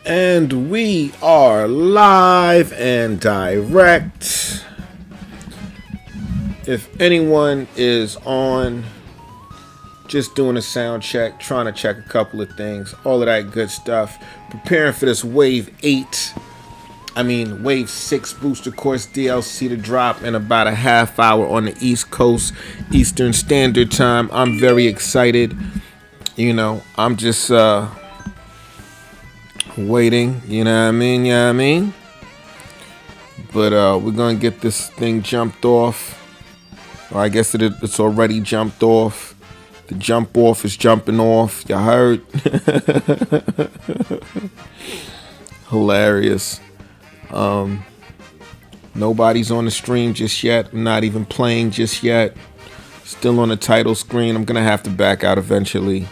And we are live and direct. If anyone is on, just doing a sound check, trying to check a couple of things, all of that good stuff. Preparing for this Wave 6 booster course DLC to drop in about a half hour on the East Coast, Eastern Standard Time. I'm very excited. I'm just waiting, you know what I mean? But we're going to get this thing jumped off. Or I guess it's already jumped off. The jump off is jumping off. You heard? Hilarious. Nobody's on the stream just yet. I'm not even playing just yet. Still on the title screen. I'm going to have to back out eventually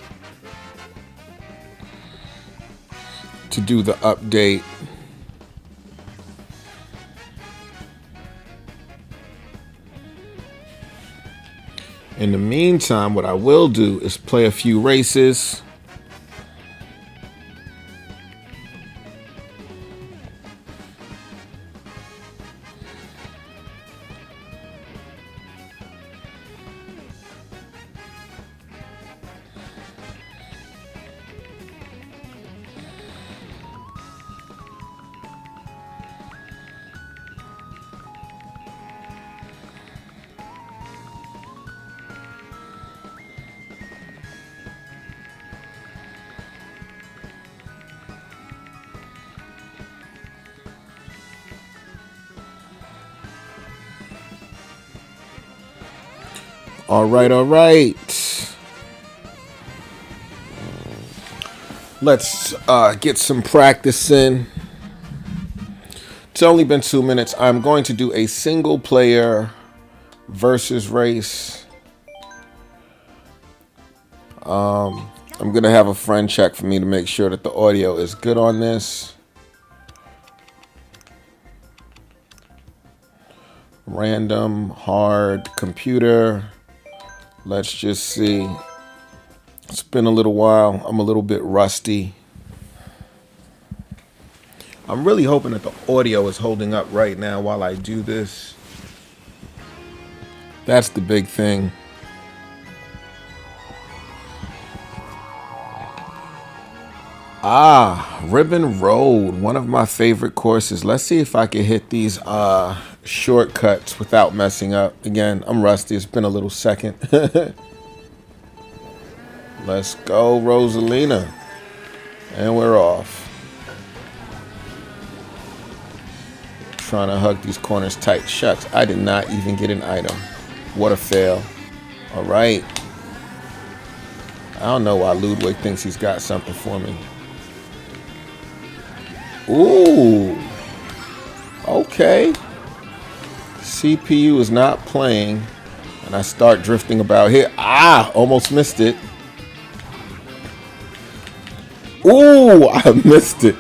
to do the update. In the meantime, what I will do is play a few races. All right. Let's get some practice in. It's only been 2 minutes. I'm going to do a single player versus race. I'm going to have a friend check for me to make sure that the audio is good on this. Random, hard, computer. Let's just see. It's been a little while. I'm a little bit rusty. I'm really hoping that the audio is holding up right now while I do this. That's the big thing. Ribbon Road, one of my favorite courses. Let's see if I can hit these shortcuts without messing up. Again, I'm rusty. It's been a little second. Let's go, Rosalina. And we're off. Trying to hug these corners tight. Shucks, I did not even get an item. What a fail. All right. I don't know why Ludwig thinks he's got something for me. Ooh. Okay. CPU is not playing. And I start drifting about here. Almost missed it. Ooh, I missed it.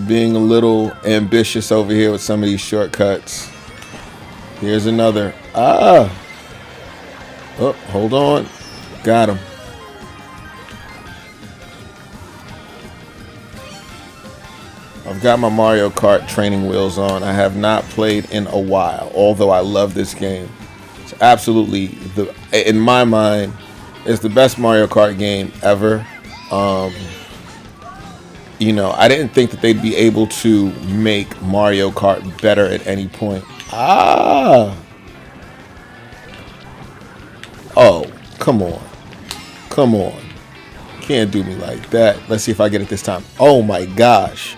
Being a little ambitious over here with some of these shortcuts. Here's another. Oh, hold on. Got him. I've got my Mario Kart training wheels on. I have not played in a while, although I love this game. It's absolutely, in my mind, it's the best Mario Kart game ever. I didn't think that they'd be able to make Mario Kart better at any point. Oh, come on. Can't do me like that. Let's see if I get it this time. Oh my gosh.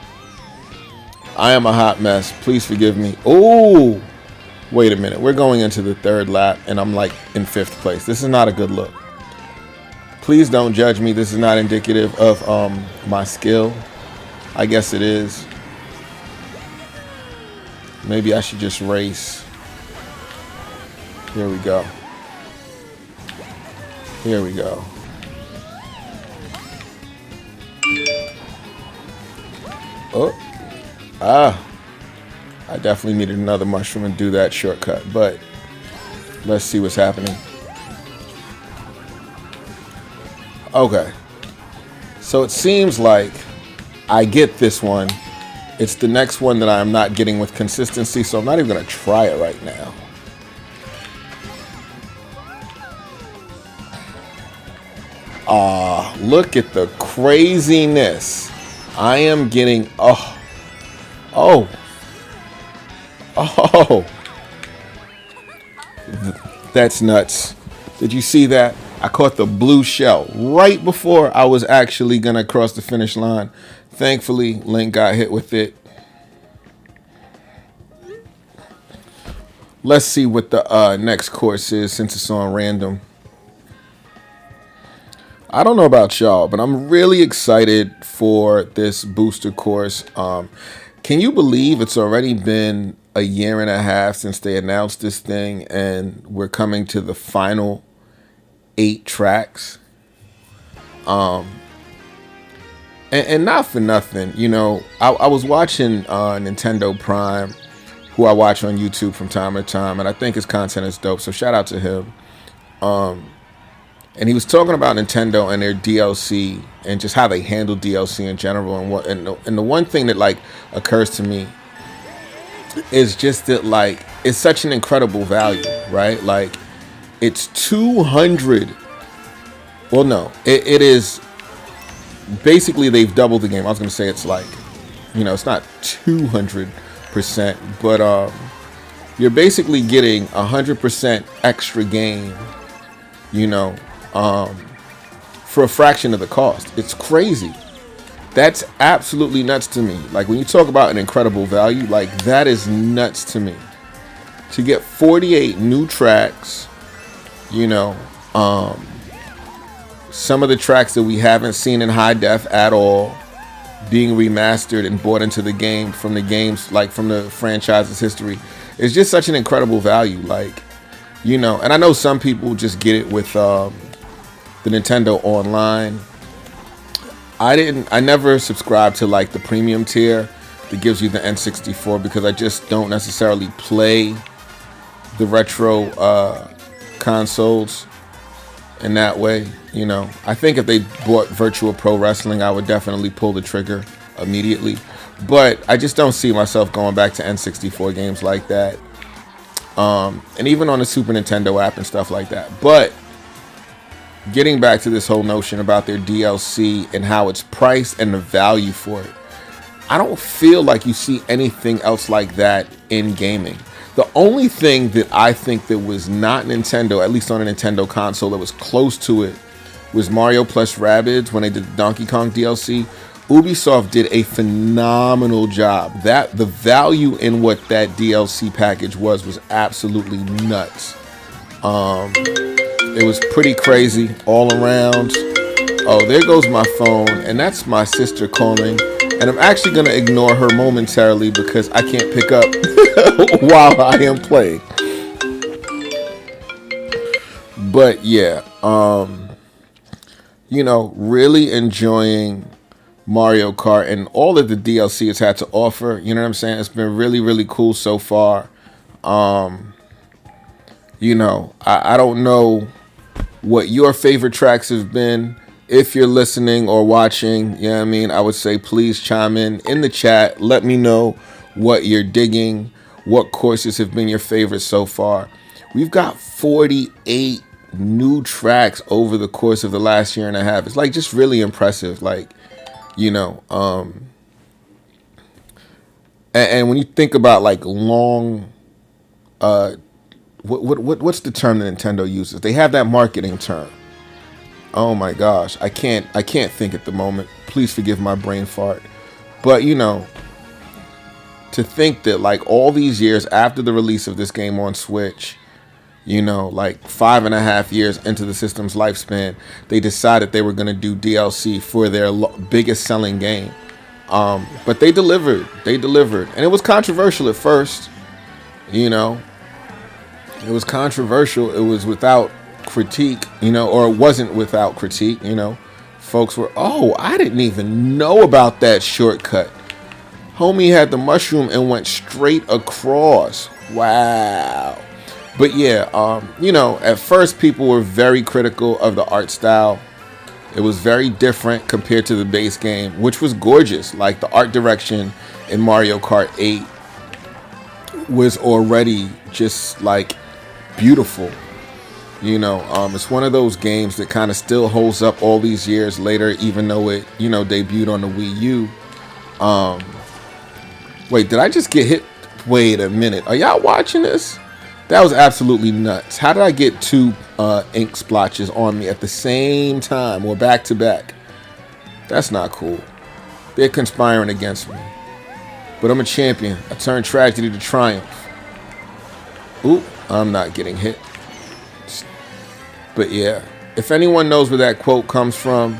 I am a hot mess. Please forgive me. Oh, wait a minute. We're going into the third lap and I'm like in 5th place. This is not a good look. Please don't judge me. This is not indicative of my skill. I guess it is. Maybe I should just race. Here we go. I definitely needed another mushroom and do that shortcut, but let's see what's happening. Okay. So it seems like I get this one. It's the next one that I'm not getting with consistency, so I'm not even going to try it right now. Look at the craziness. I am getting, oh. That's nuts. Did you see that? I caught the blue shell right before I was actually going to cross the finish line. Thankfully, Link got hit with it. Let's see what the next course is since it's on random. I don't know about y'all, but I'm really excited for this booster course. Can you believe it's already been a year and a half since they announced this thing, and we're coming to the final 8 tracks? And not for nothing, you know, I was watching Nintendo Prime, who I watch on YouTube from time to time, and I think his content is dope, so shout out to him. And he was talking about Nintendo and their DLC and just how they handle DLC in general, and the one thing that like occurs to me is just that like it's such an incredible value, right? Like it's 200. Well, no, it is basically they've doubled the game. I was gonna say it's like, you know, it's not 200%, but you're basically getting 100% extra game, you know, for a fraction of the cost. It's crazy. That's absolutely nuts to me. Like when you talk about an incredible value, like that is nuts to me. To get 48 new tracks, you know, some of the tracks that we haven't seen in high def at all being remastered and brought into the game from the games, like from the franchise's history, is just such an incredible value. Like, you know, and I know some people just get it with the Nintendo Online. I never subscribed to like the premium tier that gives you the N64 because I just don't necessarily play the retro consoles in that way. You know, I think if they bought Virtual Pro Wrestling, I would definitely pull the trigger immediately. But I just don't see myself going back to N64 games like that. And even on the Super Nintendo app and stuff like that. But getting back to this whole notion about their DLC and how it's priced and the value for it, I don't feel like you see anything else like that in gaming. The only thing that I think that was not Nintendo, at least on a Nintendo console, that was close to it was Mario plus Rabbids when they did the Donkey Kong DLC. Ubisoft did a phenomenal job. That the value in what that DLC package was absolutely nuts. It was pretty crazy all around. Oh, there goes my phone, and that's my sister calling. And I'm actually going to ignore her momentarily because I can't pick up while I am playing. But yeah, you know, really enjoying Mario Kart and all that the DLC has had to offer. You know what I'm saying? It's been really, really cool so far. You know, I don't know what your favorite tracks have been. If you're listening or watching, you know what I mean, I would say please chime in the chat. Let me know what you're digging, what courses have been your favorite so far. We've got 48 new tracks over the course of the last year and a half. It's like just really impressive. Like, you know, and when you think about like long, what's the term that Nintendo uses? They have that marketing term. Oh my gosh, I can't think at the moment. Please forgive my brain fart. But you know, to think that like all these years after the release of this game on Switch, you know, like 5.5 years into the system's lifespan, they decided they were going to do DLC for their biggest selling game. But they delivered. And it was controversial at first. You know, it was controversial. It was without critique, you know, or it wasn't without critique, you know. Folks were, oh, I didn't even know about that shortcut. Homie had the mushroom and went straight across. Wow. But yeah, you know, at first people were very critical of the art style It was very different compared to the base game, which was gorgeous. Like the art direction in Mario Kart 8 was already just like beautiful. You know, it's one of those games that kind of still holds up all these years later, even though it, you know, debuted on the Wii U. Wait, did I just get hit? Wait a minute. Are y'all watching this? That was absolutely nuts. How did I get two ink splotches on me at the same time or back to back? That's not cool. They're conspiring against me. But I'm a champion. I turned tragedy to triumph. Ooh, I'm not getting hit. But yeah, if anyone knows where that quote comes from,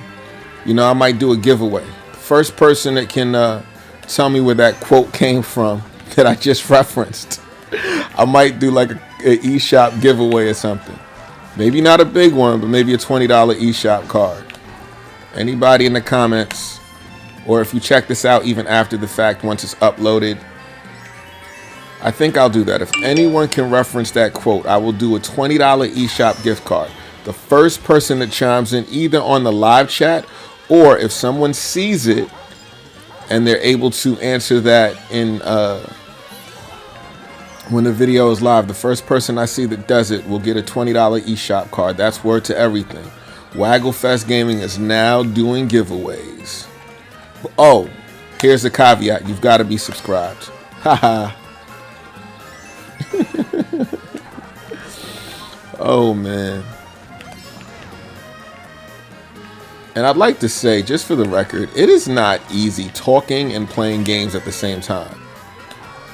you know, I might do a giveaway. First person that can tell me where that quote came from that I just referenced, I might do like an eShop giveaway or something. Maybe not a big one, but maybe a $20 eShop card. Anybody in the comments, or if you check this out even after the fact once it's uploaded, I think I'll do that. If anyone can reference that quote, I will do a $20 eShop gift card. The first person that chimes in either on the live chat, or if someone sees it and they're able to answer that in when the video is live, the first person I see that does it will get a $20 eShop card. That's word to everything. Wagglefest Gaming is now doing giveaways. Oh, here's the caveat. You've got to be subscribed. Haha. Oh, man. And I'd like to say, just for the record, it is not easy talking and playing games at the same time.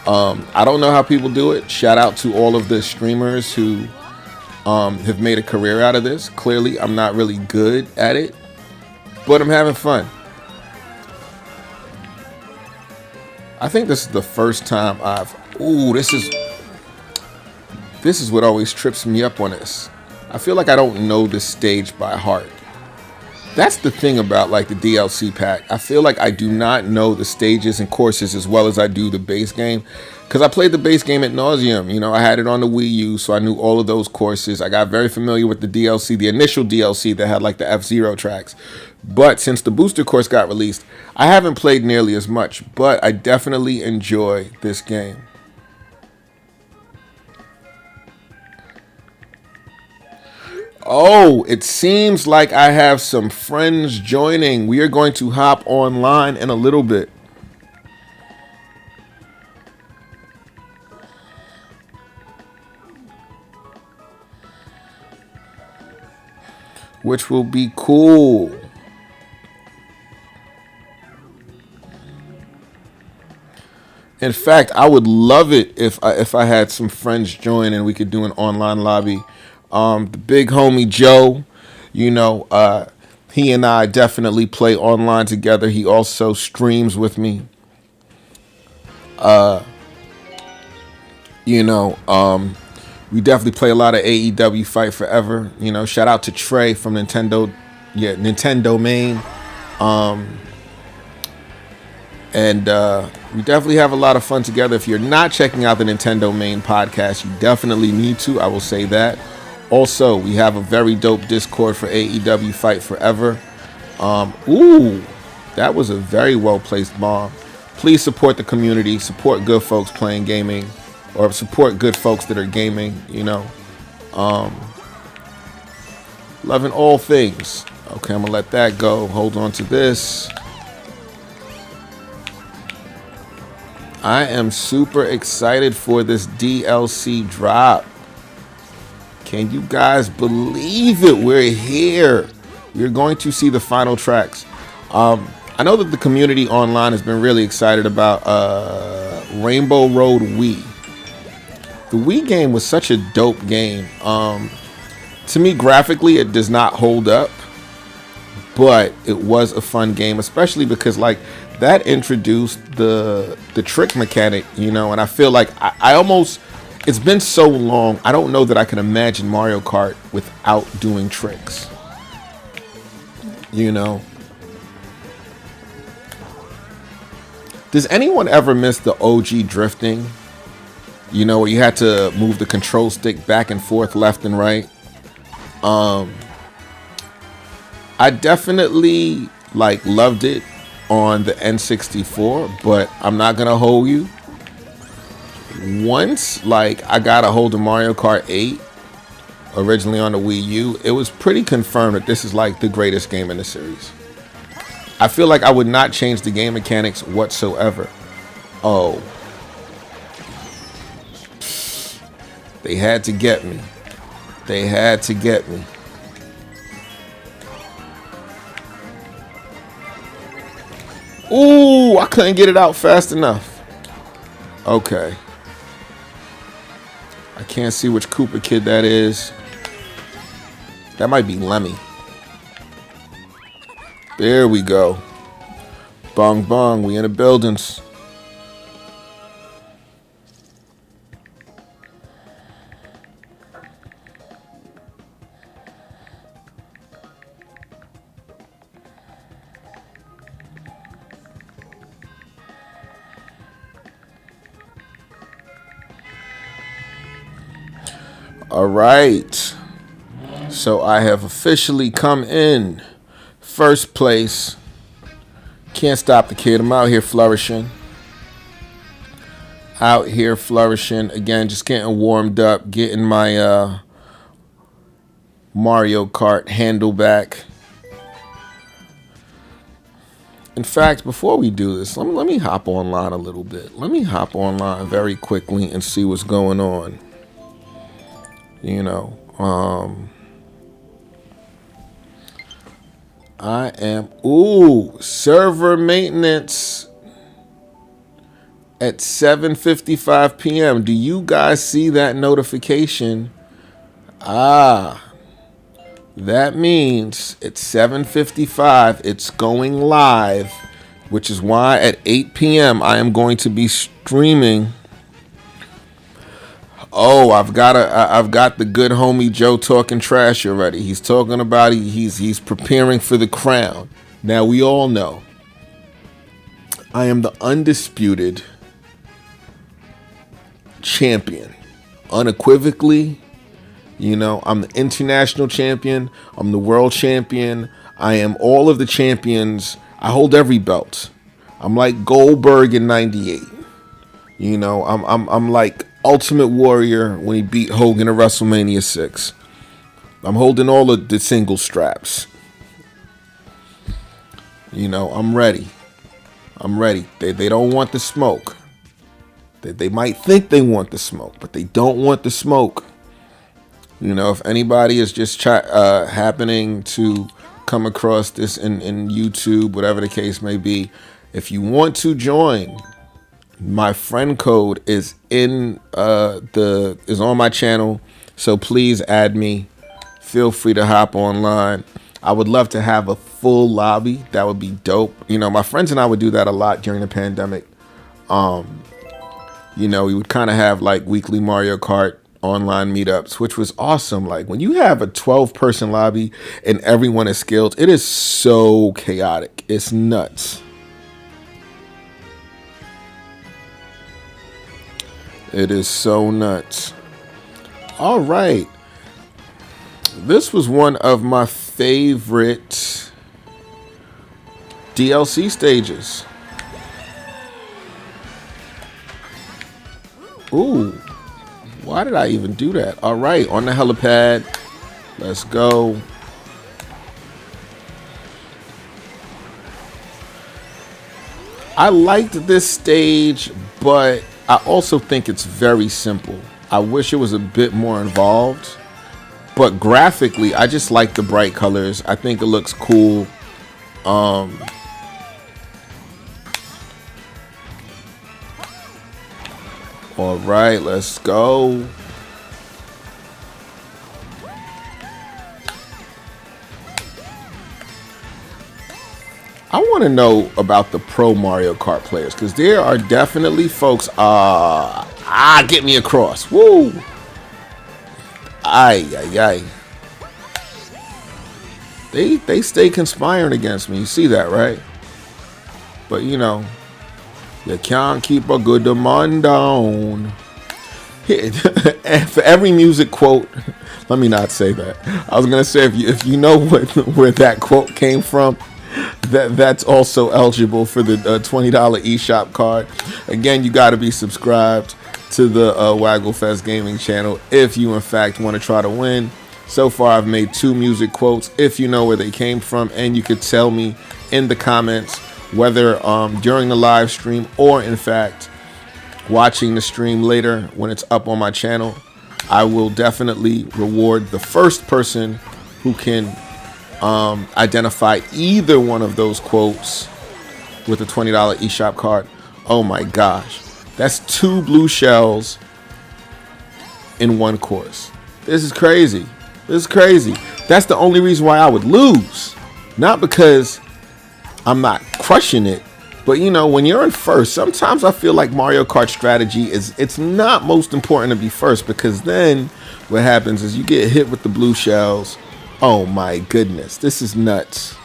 I don't know how people do it. Shout out to all of the streamers who have made a career out of this. Clearly, I'm not really good at it, but I'm having fun. I think this is the first time this is what always trips me up on this. I feel like I don't know this stage by heart. That's the thing about like the DLC pack. I feel like I do not know the stages and courses as well as I do the base game, because I played the base game ad nauseum. You know, I had it on the Wii U, so I knew all of those courses. I got very familiar with the DLC, the initial DLC that had like the F-Zero tracks. But since the booster course got released, I haven't played nearly as much, but I definitely enjoy this game. Oh, it seems like I have some friends joining. We are going to hop online in a little bit. Which will be cool. In fact, I would love it if I had some friends join and we could do an online lobby. The big homie Joe, you know, he and I definitely play online together. He also streams with me. We definitely play a lot of AEW Fight Forever. You know, shout out to Trey from Nintendo Main. We definitely have a lot of fun together. If you're not checking out the Nintendo Main podcast, you definitely need to. I will say that. Also, we have a very dope Discord for AEW Fight Forever. That was a very well-placed bomb. Please support the community, support good folks playing gaming, or support good folks that are gaming, you know. Loving all things. Okay, I'm going to let that go. Hold on to this. I am super excited for this DLC drop. Can you guys believe it? We're here. We're going to see the final tracks. I know that the community online has been really excited about Rainbow Road Wii. The Wii game was such a dope game. To me, graphically, it does not hold up, but it was a fun game, especially because like that introduced the trick mechanic, you know, and I feel like I almost, it's been so long, I don't know that I can imagine Mario Kart without doing tricks, you know. Does anyone ever miss the OG drifting? You know, where you had to move the control stick back and forth, left and right. I definitely like loved it on the N64, but I'm not gonna hold you. Once like I got a hold of Mario Kart 8 originally on the Wii U, it was pretty confirmed that this is like the greatest game in the series. I feel like I would not change the game mechanics whatsoever. Oh. They had to get me. They had to get me. Ooh, I couldn't get it out fast enough. Okay. I can't see which Koopa kid that is. That might be Lemmy. There we go. Bong bong, we in the buildings. All right. So I have officially come in first place. Can't stop the kid. I'm out here flourishing. Out here flourishing. Again, just getting warmed up. Getting my Mario Kart handle back. In fact, before we do this, let me hop online a little bit. Let me hop online very quickly and see what's going on. You know, I am, server maintenance at 7:55 p.m. Do you guys see that notification? That means at 7:55 it's going live, which is why at 8 p.m. I am going to be streaming. Oh, I've got the good homie Joe talking trash already. He's talking about he's preparing for the crown. Now we all know I am the undisputed champion. Unequivocally, you know, I'm the international champion, I'm the world champion, I am all of the champions. I hold every belt. I'm like Goldberg in '98. You know, I'm like Ultimate Warrior when he beat Hogan at WrestleMania 6. I'm holding all of the single straps. You know, I'm ready. I'm ready. They don't want the smoke. They might think they want the smoke, but they don't want the smoke. You know, if anybody is just happening to come across this in YouTube, whatever the case may be, if you want to join, my friend code is on my channel, so please add me. Feel free to hop online. I would love to have a full lobby. That would be dope. You know, my friends and I would do that a lot during the pandemic. You know, we would kind of have like weekly Mario Kart online meetups, which was awesome. Like when you have a 12-person lobby and everyone is skilled, it is so chaotic. It's nuts. It is so nuts. All right. This was one of my favorite DLC stages. Ooh. Why did I even do that? All right. On the helipad. Let's go. I liked this stage, but I also think it's very simple. I wish it was a bit more involved, but graphically, I just like the bright colors. I think it looks cool. All right, let's go. I want to know about the pro Mario Kart players, because there are definitely folks, get me across. Woo! Ay. They stay conspiring against me. You see that, right? But, you know, you can't keep a good man down. For every music quote, let me not say that. I was gonna say if you know where that quote came from, that's also eligible for the $20 eShop card. Again, you got to be subscribed to the Wagglefest Gaming channel if you in fact want to try to win. So far, I've made 2 music quotes. If you know where they came from, and you could tell me in the comments whether during the live stream or in fact watching the stream later when it's up on my channel, I will definitely reward the first person who can identify either one of those quotes with a $20 eShop card. Oh my gosh, that's 2 blue shells in 1 course. This is crazy. This is crazy. That's the only reason why I would lose. Not because I'm not crushing it, but you know, when you're in first, sometimes I feel like Mario Kart strategy it's not most important to be first, because then what happens is you get hit with the blue shells. Oh my goodness, this is nuts.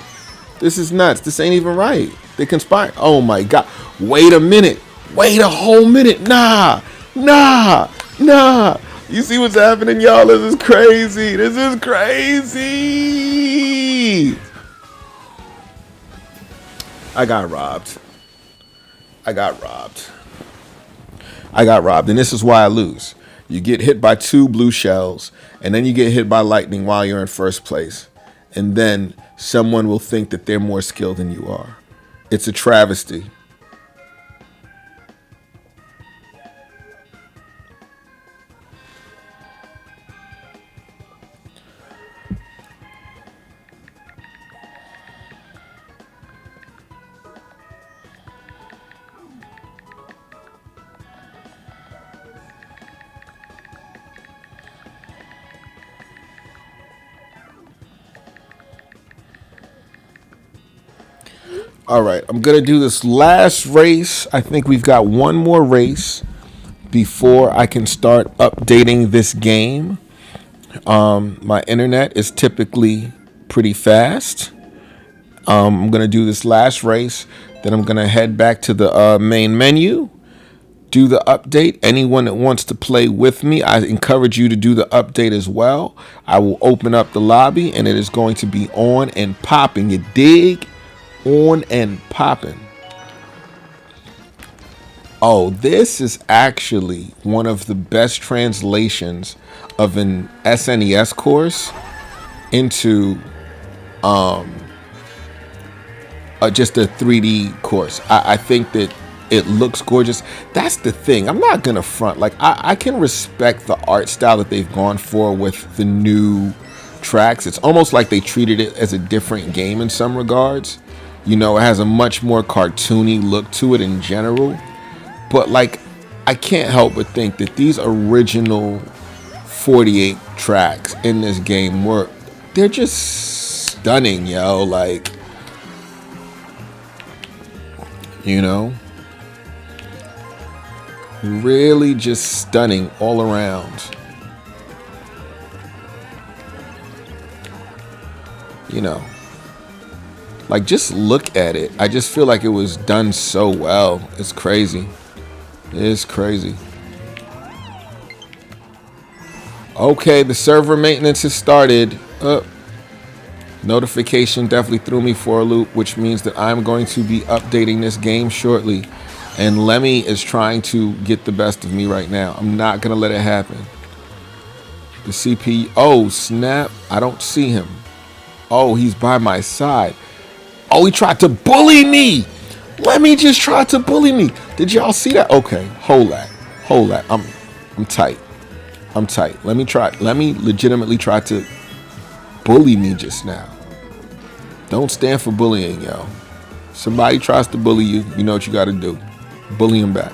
This is nuts. This ain't even right. They conspire. Oh my God. Wait a minute. Wait a whole minute. Nah. You see what's happening, y'all? This is crazy. This is crazy. I got robbed. And this is why I lose. You get hit by 2 blue shells, and then you get hit by lightning while you're in first place. And then someone will think that they're more skilled than you are. It's a travesty. All right, I'm going to do this last race. I think we've got one more race before I can start updating this game. My internet is typically pretty fast. I'm going to do this last race. Then I'm going to head back to the main menu, do the update. Anyone that wants to play with me, I encourage you to do the update as well. I will open up the lobby, and it is going to be on and popping. You dig? On and popping. Oh, this is actually one of the best translations of an SNES course into just a 3D course. I think that it looks gorgeous. That's the thing. I'm not gonna front. Like I can respect the art style that they've gone for with the new tracks. It's almost like they treated it as a different game in some regards. You know, it has a much more cartoony look to it in general. But like, I can't help but think that these original 48 tracks in this game they're just stunning, yo. Like, you know, really just stunning all around. You know, like, just look at it. I just feel like it was done so well. It's crazy. It's crazy. Okay, the server maintenance has started. Notification definitely threw me for a loop, which means that I'm going to be updating this game shortly. And Lemmy is trying to get the best of me right now. I'm not going to let it happen. The CPU. Oh, snap. I don't see him. Oh, he's by my side. Oh, he tried to bully me. Lemmy just tried to bully me. Did y'all see that? Okay, hold that. I'm tight. Let me legitimately try to bully me just now. Don't stand for bullying, yo. Somebody tries to bully you, you know what you got to do. Bully him back.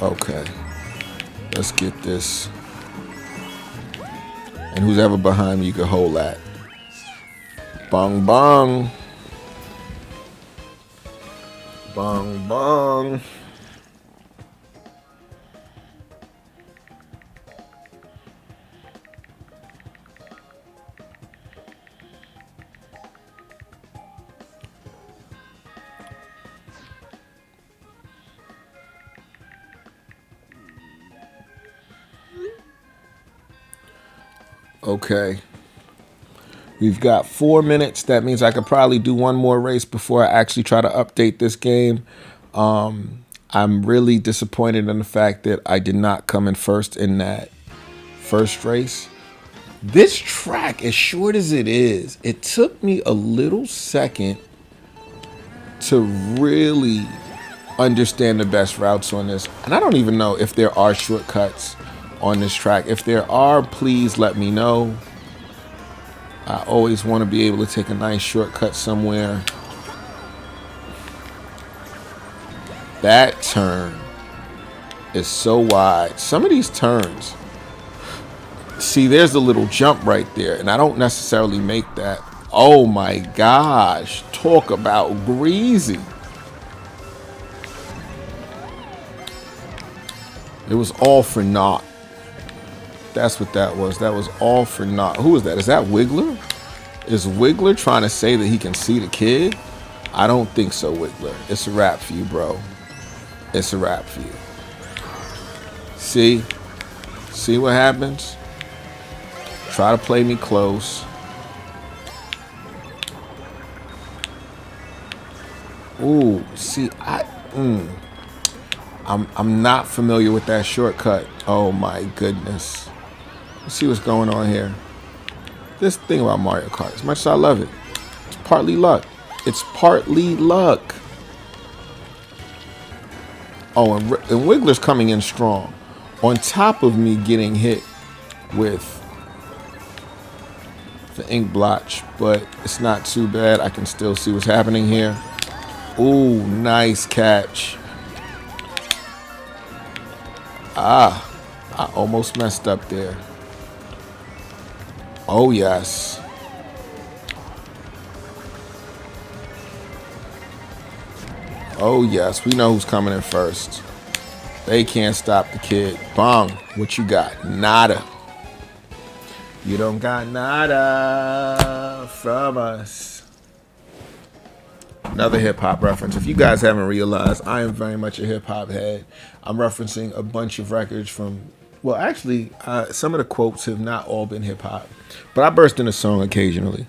Okay. Let's get this. And who's ever behind me, you can hold that. Bong bong. Bong bong. Okay. We've got 4 minutes. That means I could probably do one more race before I actually try to update this game. I'm really disappointed in the fact that I did not come in first in that first race. This track, as short as it is, it took me a little second to really understand the best routes on this. And I don't even know if there are shortcuts on this track. If there are, please let me know. I always want to be able to take a nice shortcut somewhere. That turn is so wide. Some of these turns, see, there's a little jump right there, and I don't necessarily make that. Oh my gosh, talk about greasy. It was all for naught. That's what that was. That was all for naught. Who is that? Is that Wiggler? Is Wiggler trying to say that he can see the kid? I don't think so, Wiggler. It's a wrap for you, bro. It's a wrap for you. See? See what happens? Try to play me close. Ooh, see, I'm not familiar with that shortcut. Oh my goodness. Let's see what's going on here. This thing about Mario Kart, as much as I love it, it's partly luck. It's partly luck. Oh, and Wiggler's coming in strong. On top of me getting hit with the ink blotch, but it's not too bad. I can still see what's happening here. Ooh, nice catch. Ah, I almost messed up there. Oh, yes. Oh, yes. We know who's coming in first. They can't stop the kid. Bong. What you got? Nada. You don't got nada from us. Another hip-hop reference. If you guys haven't realized, I am very much a hip-hop head. I'm referencing a bunch of records from, well, actually, some of the quotes have not all been hip-hop. But I burst into song occasionally.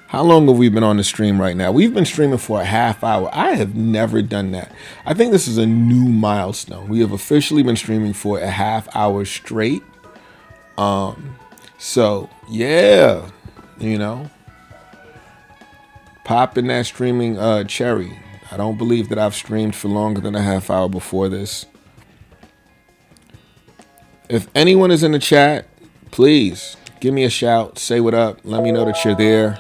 How long have we been on the stream right now? We've been streaming for a half hour. I have never done that. I think this is a new milestone. We have officially been streaming for a half hour straight. So, yeah, you know, popping that streaming cherry. I don't believe that I've streamed for longer than a half hour before this. If anyone is in the chat, please give me a shout. Say what up. Let me know that you're there.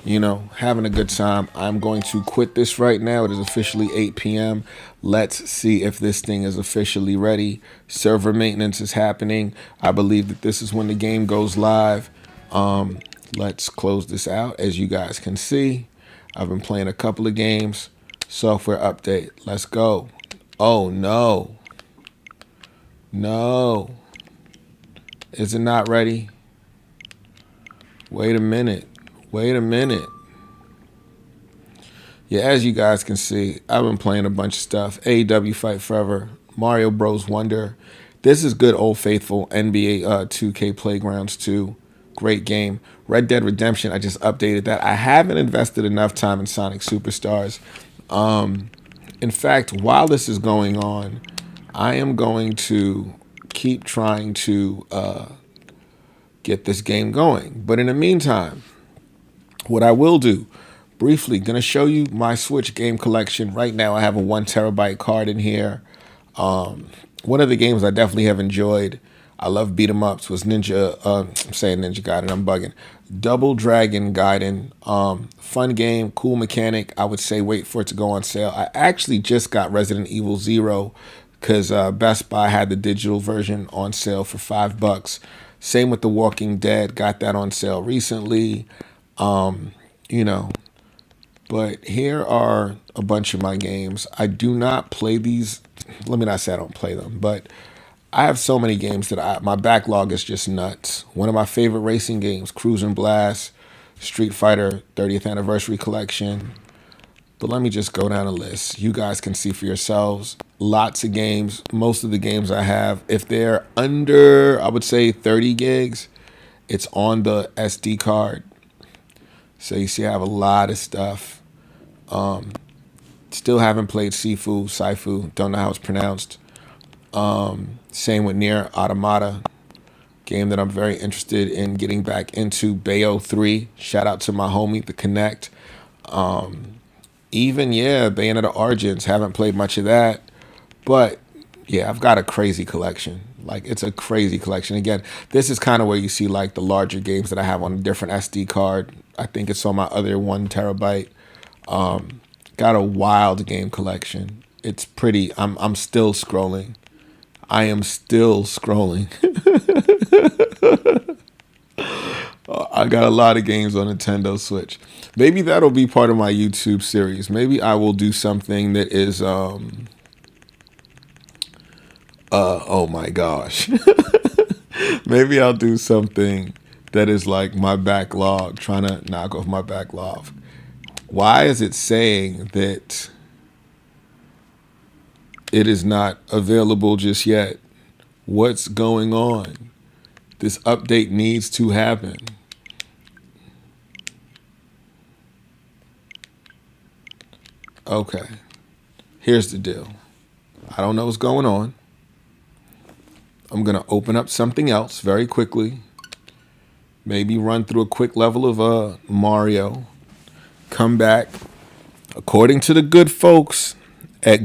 You know, having a good time. I'm going to quit this right now. It is officially 8 p.m. Let's see if this thing is officially ready. Server maintenance is happening. I believe that this is when the game goes live. Let's close this out. As you guys can see, I've been playing a couple of games. Software update. Let's go. Oh, no. No. Is it not ready? Wait a minute. Wait a minute. Yeah, as you guys can see, I've been playing a bunch of stuff. AEW Fight Forever, Mario Bros. Wonder. This is good old faithful NBA 2K Playgrounds 2. Great game. Red Dead Redemption, I just updated that. I haven't invested enough time in Sonic Superstars. In fact, while this is going on, I am going to keep trying to get this game going. But in the meantime, what I will do, briefly, going to show you my Switch game collection. Right now, I have a 1 terabyte card in here. One of the games I definitely have enjoyed, I love beat 'em ups, was Ninja Gaiden, I'm bugging. Double Dragon Gaiden, fun game, cool mechanic. I would say wait for it to go on sale. I actually just got Resident Evil 0 because Best Buy had the digital version on sale for $5. Same with The Walking Dead, got that on sale recently. You know, but here are a bunch of my games. I do not play these. Let me not say I don't play them, but I have so many games that my backlog is just nuts. One of my favorite racing games, Cruis'n Blast, Street Fighter 30th Anniversary Collection. But let me just go down a list. You guys can see for yourselves. lots of games. Most of the games I have, if they're under, I would say 30 gigs, it's on the SD card. So you see I have a lot of stuff. Still haven't played Saifu, don't know how it's pronounced. Same with Nier Automata, game that I'm very interested in getting back into. Bayo 3, shout out to my homie, The Connect. Even, yeah, Bayonetta Origins, haven't played much of that. But, yeah, I've got a crazy collection. Like, it's a crazy collection. Again, this is kind of where you see, like, the larger games that I have on a different SD card. I think it's on my other 1 terabyte. Got a wild game collection. It's pretty, I'm still scrolling. I am still scrolling. I got a lot of games on Nintendo Switch. Maybe that'll be part of my YouTube series. Maybe I will do something that is, oh my gosh. Maybe I'll do something that is like my backlog, trying to knock off my backlog. Why is it saying that it is not available just yet? What's going on? This update needs to happen. Okay. Here's the deal. I don't know what's going on. I'm going to open up something else very quickly. Maybe run through a quick level of Mario. Come back. According to the good folks at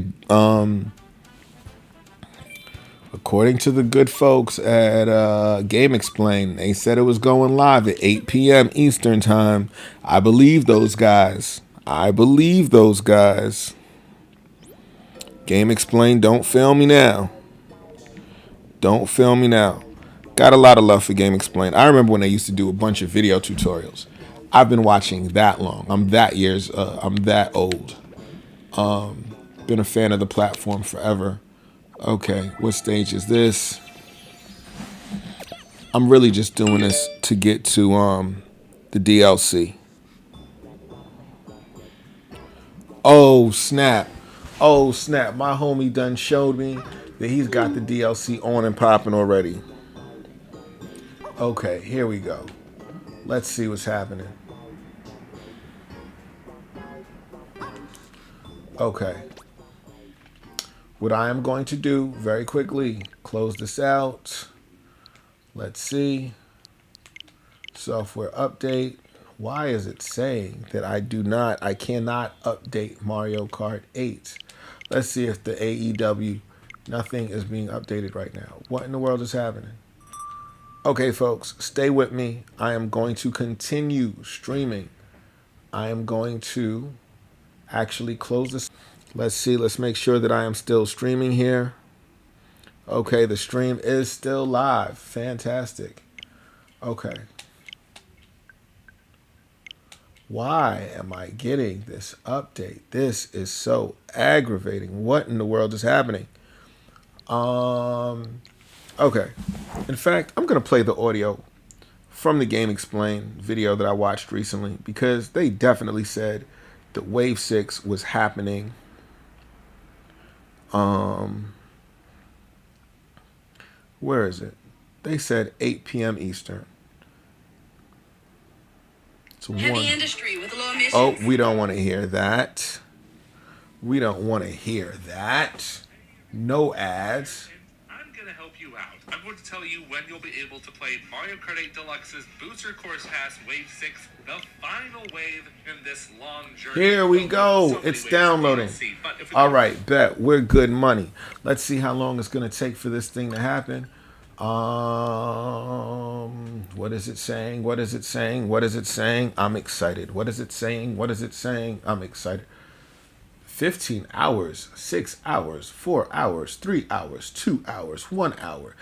Game Explain, they said it was going live at 8 p.m. Eastern time. I believe those guys. Game Explain, don't fail me now. Got a lot of love for Game Explain. I remember when they used to do a bunch of video tutorials. I've been watching that long. I'm that old. Been a fan of the platform forever. Okay, what stage is this? I'm really just doing this to get to the DLC. Oh snap. My homie done showed me that he's got the DLC on and popping already. Okay, here we go. Let's see what's happening. Okay. What I am going to do very quickly, close this out. Let's see. Software update. Why is it saying that I cannot update Mario Kart 8? Let's see if the AEW, nothing is being updated right now. What in the world is happening? Okay, folks, stay with me. I am going to continue streaming. I am going to actually close this. Let's see. Let's make sure that I am still streaming here. Okay, the stream is still live. Fantastic. Okay. Why am I getting this update? This is so aggravating. What in the world is happening? Okay. In fact, I'm going to play the audio from the Game Explain video that I watched recently, because they definitely said that Wave 6 was happening. Where is it? They said 8 p.m. Eastern. It's heavy industry with low emissions. Oh, we don't want to hear that. No ads. I'm going to help you out. I'm going to tell you when you'll be able to play Mario Kart 8 Deluxe's Booster Course Pass Wave 6, the final wave in this long journey. Here we go. It's downloading. All right, bet. We're good money. Let's see how long it's going to take for this thing to happen. What is it saying? I'm excited. What is it saying? I'm excited. 15 hours, 6 hours, 4 hours, 3 hours, 2 hours, 1 hour.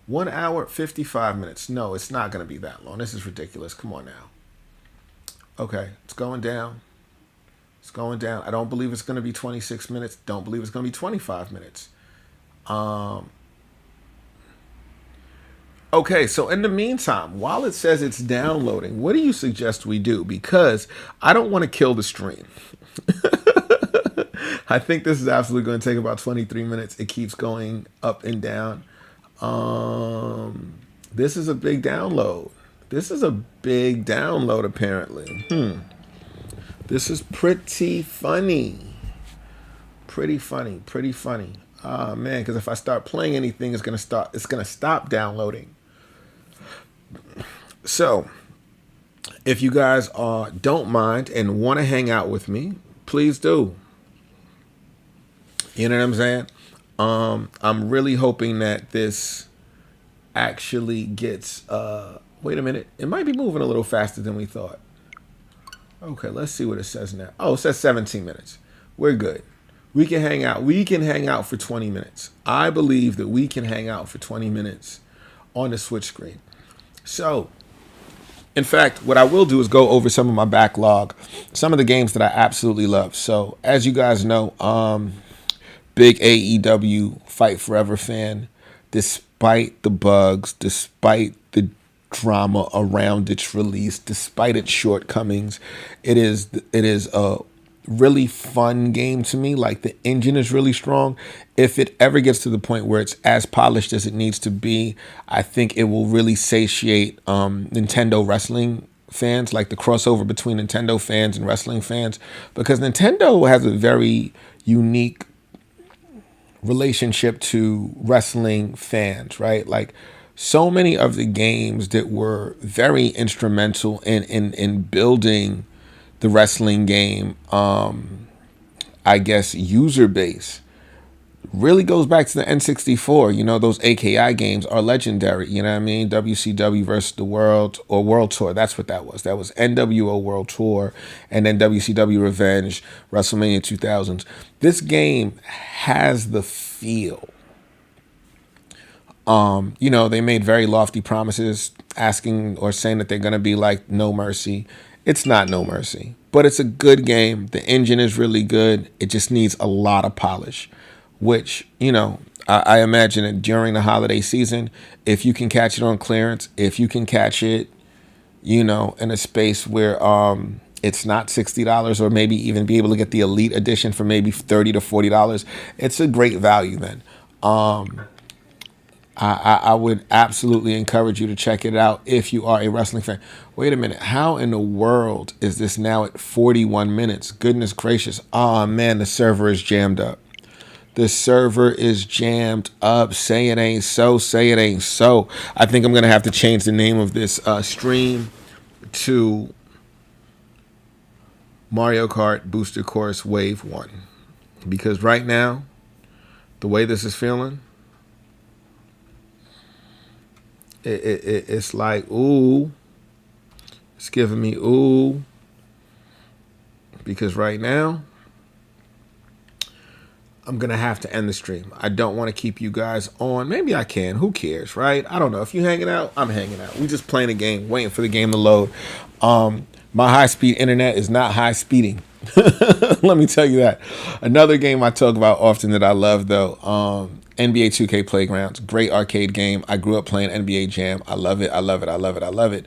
1 hour, 55 minutes. No, it's not going to be that long. This is ridiculous. Come on now. Okay, it's going down. I don't believe it's going to be 26 minutes. Don't believe it's going to be 25 minutes. Okay, so in the meantime, while it says it's downloading, what do you suggest we do? Because I don't want to kill the stream. I think this is absolutely going to take about 23 minutes. It keeps going up and down. This is a big download. This is a big download, apparently. This is pretty funny. Pretty funny. Pretty funny. Oh, man, because if I start playing anything, it's gonna stop downloading. So, if you guys don't mind and want to hang out with me, please do. You know what I'm saying? I'm really hoping that this actually gets. Wait a minute. It might be moving a little faster than we thought. Okay, let's see what it says now. Oh, it says 17 minutes. We're good. We can hang out. We can hang out for 20 minutes. I believe that we can hang out for 20 minutes on the Switch screen. So, in fact, what I will do is go over some of my backlog, some of the games that I absolutely love. So, as you guys know, big AEW Fight Forever fan. Despite the bugs, despite the drama around its release, despite its shortcomings, it is a really fun game to me. Like, the engine is really strong. If it ever gets to the point where it's as polished as it needs to be, I think it will really satiate Nintendo wrestling fans, like the crossover between Nintendo fans and wrestling fans, because Nintendo has a very unique relationship to wrestling fans, right? Like, so many of the games that were very instrumental in building the wrestling game, I guess, user base really goes back to the N64. You know, those AKI games are legendary. You know what I mean? WCW versus the World, or World Tour. That's what that was. That was NWO World Tour, and then WCW Revenge, WrestleMania 2000s. This game has the feel. You know, they made very lofty promises, asking or saying that they're going to be like No Mercy. It's not No Mercy, but it's a good game. The engine is really good. It just needs a lot of polish, which, you know, I imagine that during the holiday season, if you can catch it on clearance, if you can catch it, you know, in a space where it's not $60, or maybe even be able to get the Elite Edition for maybe $30 to $40, it's a great value then. I would absolutely encourage you to check it out if you are a wrestling fan. Wait a minute. How in the world is this now at 41 minutes? Goodness gracious. Oh, man, the server is jammed up. The server is jammed up. Say it ain't so. Say it ain't so. I think I'm going to have to change the name of this stream to Mario Kart Booster Course Wave 1. Because right now, the way this is feeling, it's like, ooh. It's giving me ooh. Because right now, I'm going to have to end the stream. I don't want to keep you guys on. Maybe I can. Who cares, right? I don't know. If you're hanging out, I'm hanging out. We just playing a game, waiting for the game to load. My high-speed internet is not high-speeding. Let me tell you that. Another game I talk about often that I love, though, NBA 2K Playgrounds. Great arcade game. I grew up playing NBA Jam. I love it. I love it. I love it. I love it.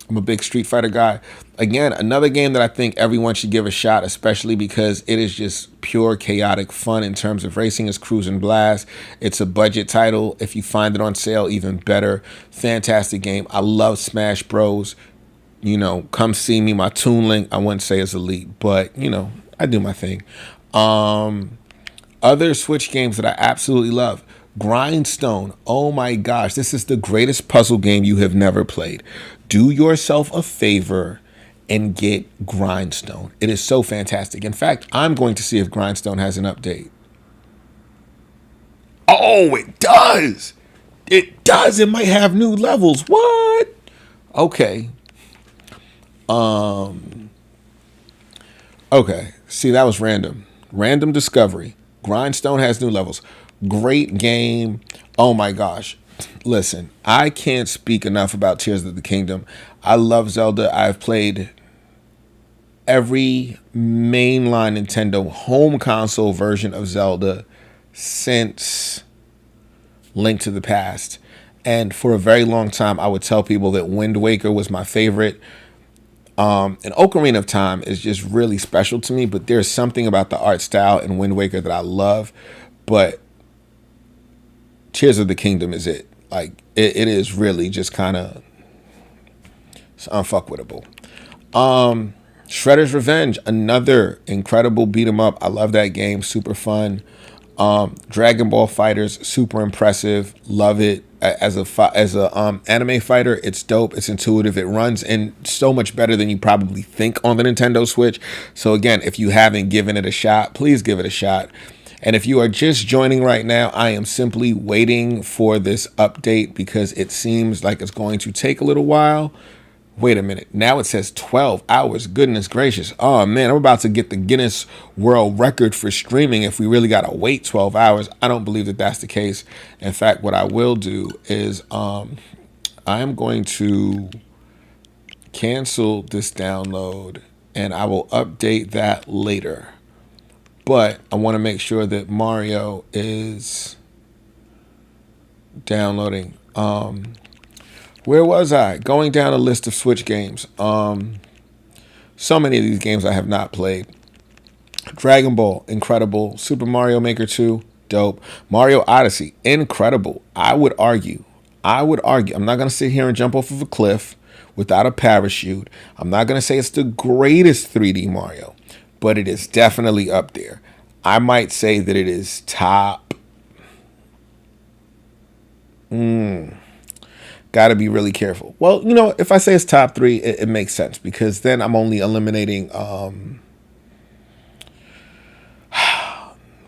I'm a big Street Fighter guy. Again, another game that I think everyone should give a shot, especially because it is just pure chaotic fun in terms of racing, is Cruise and Blast. It's a budget title. If you find it on sale, even better. Fantastic game. I love Smash Bros. You know, come see me. My Toon Link, I wouldn't say is elite, but, you know, I do my thing. Other Switch games that I absolutely love. Grindstone. Oh my gosh, this is the greatest puzzle game you have never played. Do yourself a favor and get Grindstone. It is so fantastic. In fact, I'm going to see if Grindstone has an update. Oh, it does. It does. It might have new levels. What? Okay. Okay. See, that was random. Random discovery. Grindstone has new levels. Great game. Oh my gosh. Listen, I can't speak enough about Tears of the Kingdom. I love Zelda. I've played every mainline Nintendo home console version of Zelda since Link to the Past. And for a very long time, I would tell people that Wind Waker was my favorite. And Ocarina of Time is just really special to me, but there's something about the art style in Wind Waker that I love. But Tears of the Kingdom is it. Like, it is really just kind of unfuckwittable. Shredder's Revenge, another incredible beat 'em up. I love that game. Super fun. Dragon Ball Fighters, super impressive. Love it. As a anime fighter, it's dope. It's intuitive. It runs in so much better than you probably think on the Nintendo Switch. So again, if you haven't given it a shot, please give it a shot. And if you are just joining right now, I am simply waiting for this update because it seems like it's going to take a little while. Wait a minute. Now it says 12 hours. Goodness gracious. Oh, man, I'm about to get the Guinness World Record for streaming if we really got to wait 12 hours. I don't believe that that's the case. In fact, what I will do is I am going to cancel this download and I will update that later. But I want to make sure that Mario is downloading. Where was I? Going down a list of Switch games. So many of these games I have not played. Dragon Ball, incredible. Super Mario Maker 2, dope. Mario Odyssey, incredible. I would argue. I'm not going to sit here and jump off of a cliff without a parachute. I'm not going to say it's the greatest 3D Mario, but it is definitely up there. I might say that it is top. Got to be really careful. Well, you know, if I say it's top 3, it makes sense because then I'm only eliminating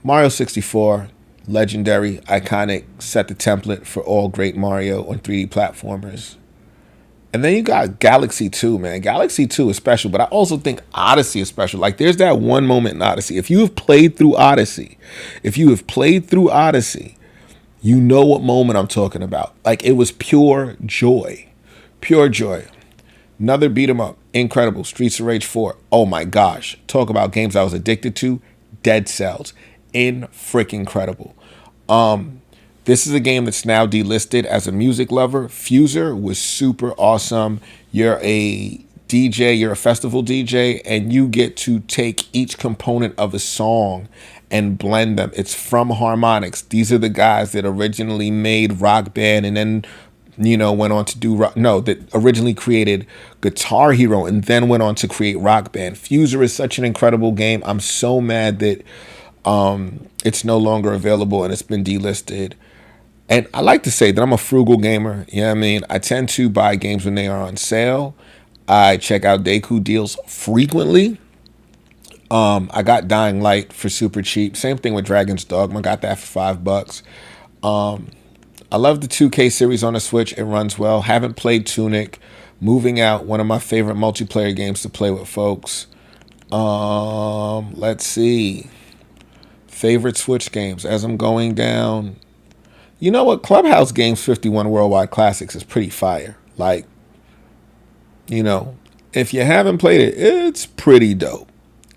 Mario 64, legendary, iconic, set the template for all great Mario on 3D platformers. And then you got Galaxy 2, man. Galaxy 2 is special, but I also think Odyssey is special. Like, there's that one moment in Odyssey. If you have played through Odyssey, you know what moment I'm talking about. Like, it was pure joy. Pure joy. Another beat 'em up. Incredible. Streets of Rage 4. Oh my gosh. Talk about games I was addicted to. Dead Cells. Freaking incredible. This is a game that's now delisted as a music lover. Fuser was super awesome. You're a DJ, you're a festival DJ, and you get to take each component of a song and blend them. It's from Harmonix. These are the guys that originally made Rock Band and then, you know, went on to do that originally created Guitar Hero and then went on to create Rock Band. Fuser is such an incredible game. I'm so mad that it's no longer available and it's been delisted. And I like to say that I'm a frugal gamer. You know what I mean? I tend to buy games when they are on sale. I check out Deku deals frequently. I got Dying Light for super cheap. Same thing with Dragon's Dogma. Got that for $5. I love the 2K series on the Switch. It runs well. Haven't played Tunic. Moving Out, one of my favorite multiplayer games to play with folks. Let's see. Favorite Switch games as I'm going down. You know what? Clubhouse Games 51 Worldwide Classics is pretty fire. Like, you know, if you haven't played it, it's pretty dope.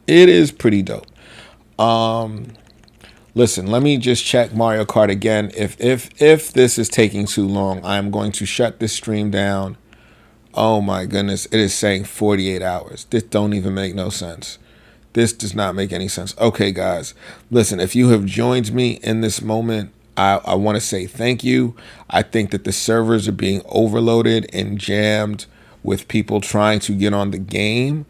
It is pretty dope. Listen, let me just check Mario Kart again. If this is taking too long, I'm going to shut this stream down. Oh my goodness, it is saying 48 hours. This don't even make no sense. This does not make any sense. Okay, guys, listen, if you have joined me in this moment, I want to say thank you. I think that the servers are being overloaded and jammed with people trying to get on the game.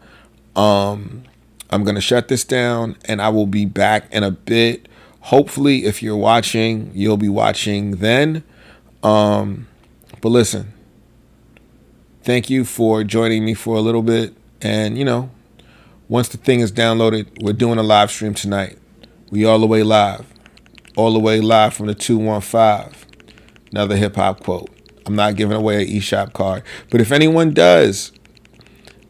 I'm going to shut this down and I will be back in a bit. Hopefully, if you're watching, you'll be watching then. But listen, thank you for joining me for a little bit. And, you know, once the thing is downloaded, we're doing a live stream tonight. We all the way live. All the way live from the 215. Another hip hop quote. I'm not giving away an eShop card. But if anyone does,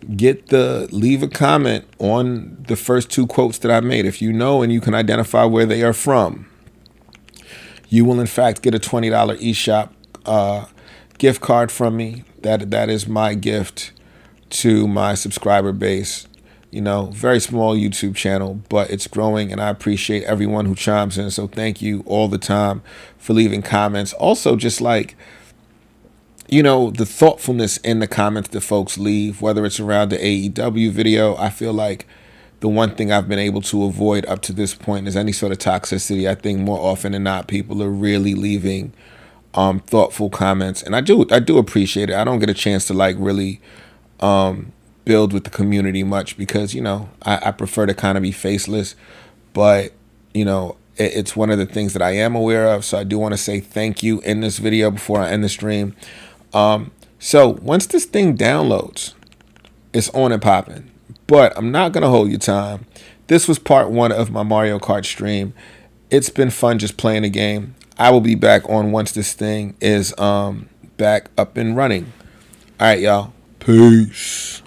leave a comment on the first 2 quotes that I made. If you know and you can identify where they are from, you will in fact get a $20 eShop gift card from me. That is my gift to my subscriber base. You know, very small YouTube channel, but it's growing and I appreciate everyone who chimes in. So thank you all the time for leaving comments. Also, just like, the thoughtfulness in the comments that folks leave, whether it's around the AEW video. I feel like the one thing I've been able to avoid up to this point is any sort of toxicity. I think more often than not, people are really leaving thoughtful comments, and I do appreciate it. I don't get a chance to like really build with the community much because I prefer to kind of be faceless, but it's one of the things that I am aware of. So I do want to say thank you in this video before I end the stream. So once this thing downloads, it's on and popping. But I'm not gonna hold your time. This was part 1 of my Mario Kart stream. It's been fun just playing the game. I will be back on once this thing is back up and running. All right, y'all. Peace.